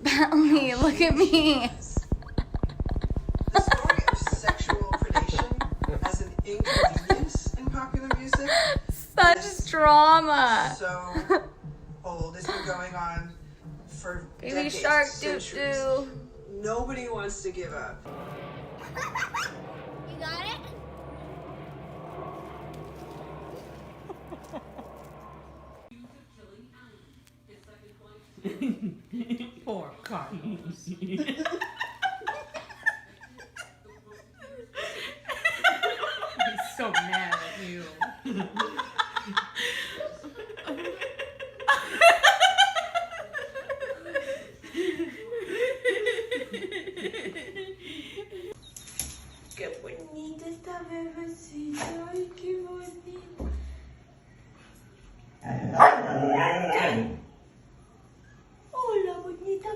Bentley, look at me. The story of sexual predation as an inconvenience in popular music. Such drama. So old. It's been going on for Baby decades, shark centuries. doo-doo. Nobody wants to give up. You got it? Poor Carlos. He's so mad at you. Qué bonito está bebecito. Ay, qué bonito. Hola, bonita.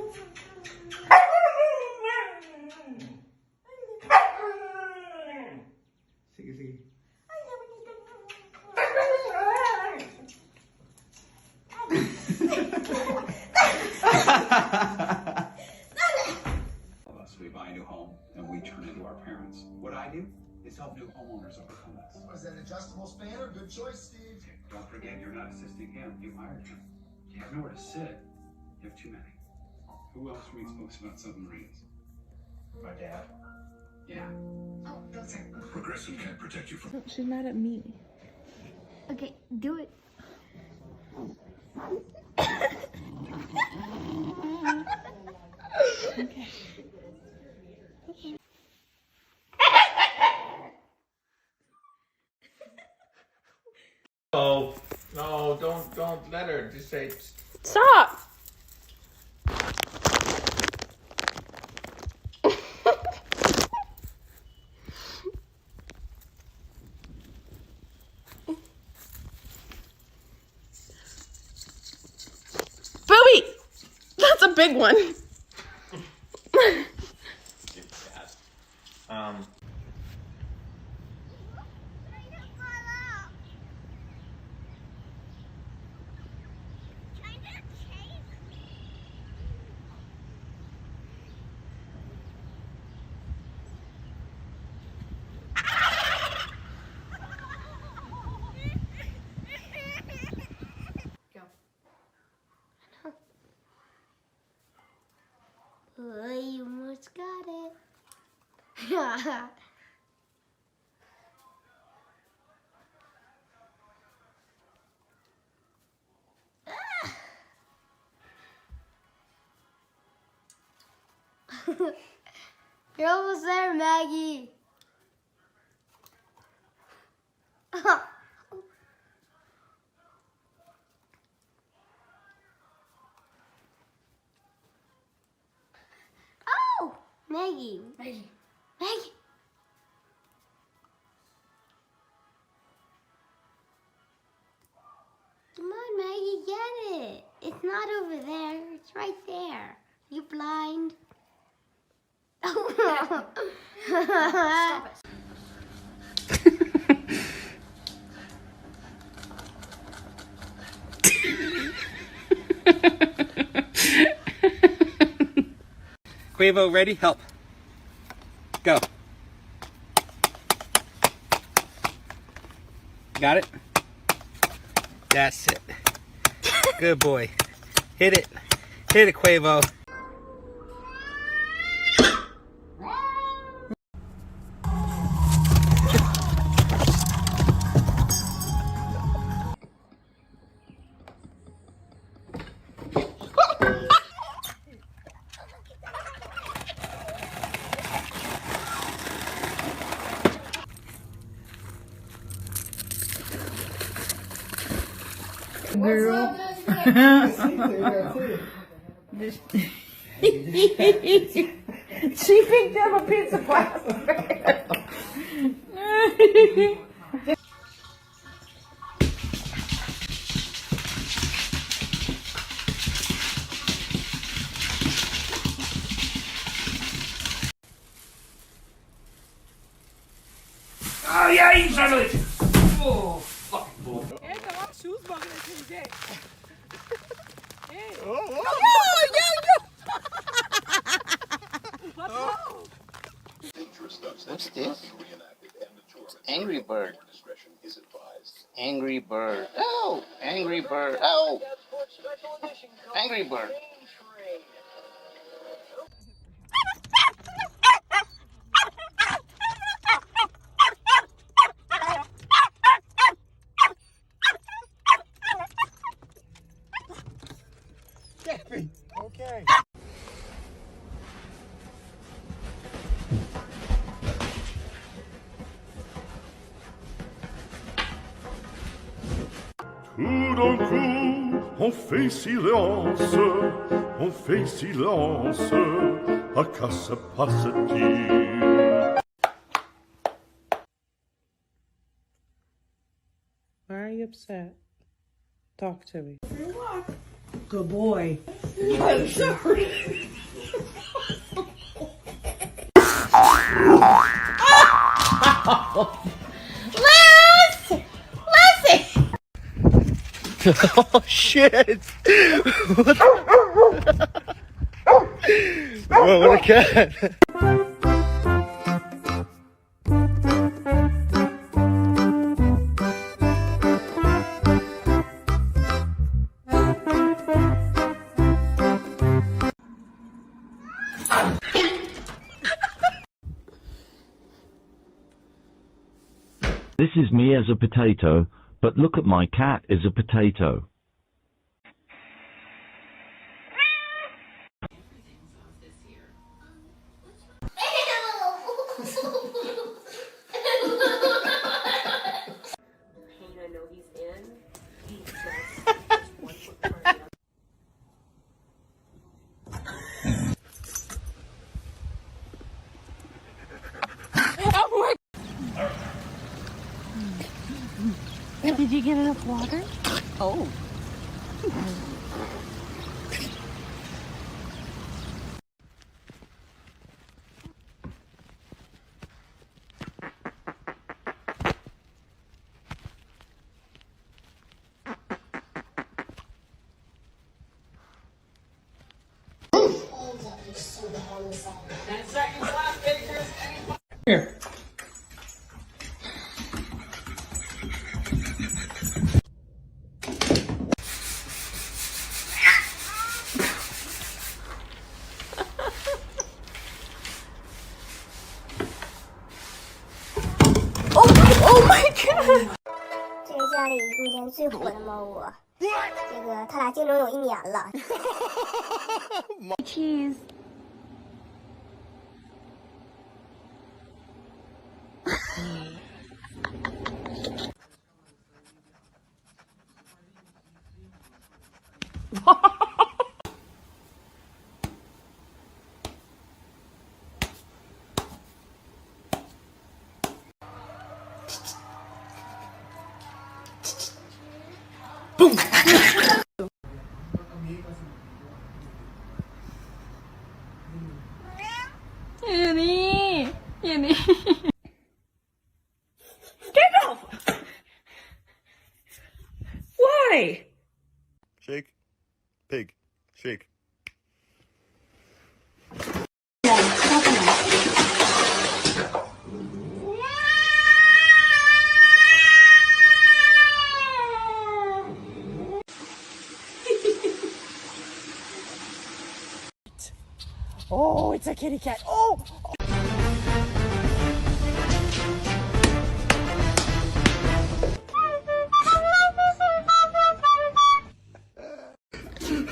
Sigue, sigue. Hola, bonita. We buy a new home and we turn into our parents. What I do is help new homeowners overcome this. Was that adjustable spanner? Good choice, Steve. Don't forget, you're not assisting him. You hired him. You have nowhere to sit. You have too many. Who else reads books about submarines? My dad. Yeah. Oh, don't say Progressive can't protect you from. She's mad at me. Okay, do it. Okay. Oh, no, don't let her. Just say, Stop. Booby! That's a big one. Oh, you almost got it. Yeah. You're almost there, Maggie. Oh, Maggie. Maggie. Maggie. Come on, Maggie, get it. It's not over there. It's right there. You blind? Stop it. Quavo, ready? Help. Go. Got it? That's it. Good boy. Hit it. Hit it, Quavo. Girl. She picked up a piece of plastic. Oh, yeah, you son of a... Oh, fucking bull. Hey, come on, shoes bugging into his head. Hey. Oh, Yo, yo, yo! Angry bird. Angry bird. Oh, angry bird. Oh, angry bird. Okay. Tout d'un coup, on fait silence, à quoi se passe-t-il? Why are you upset? Talk to me. Good boy. Oh shit! Whoa, what a cat! This is me as a potato, but look at my cat is a potato. Did you get enough water? Oh. Here. Oh my god! 这是家里目前最火的猫窝，这个它俩竞争有1年了。Cheese. Annie! Annie! Get off! Why? Shake. Pig. Shake. Oh, it's a kitty cat. Oh!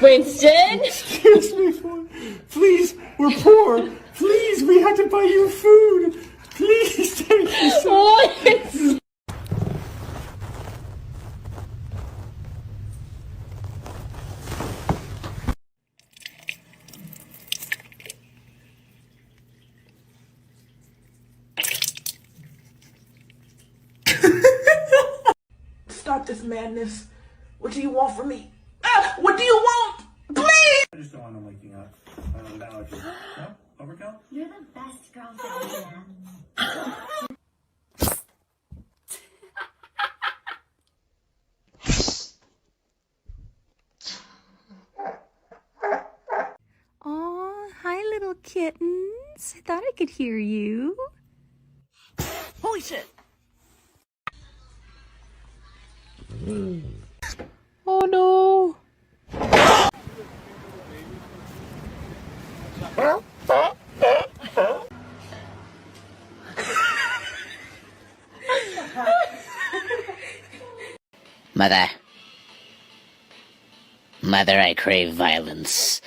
Winston! Excuse me, please, we're poor. Please, we had to buy you food. Please, take this. What? Stop this madness. What do you want from me? Ah, what do you want? Please! I just don't want them waking up. Allergy. No? Overkill? You're the best girlfriend, man. Aw, hi little kittens. I thought I could hear you. Holy shit. Oh no. Mother. Mother, I crave violence.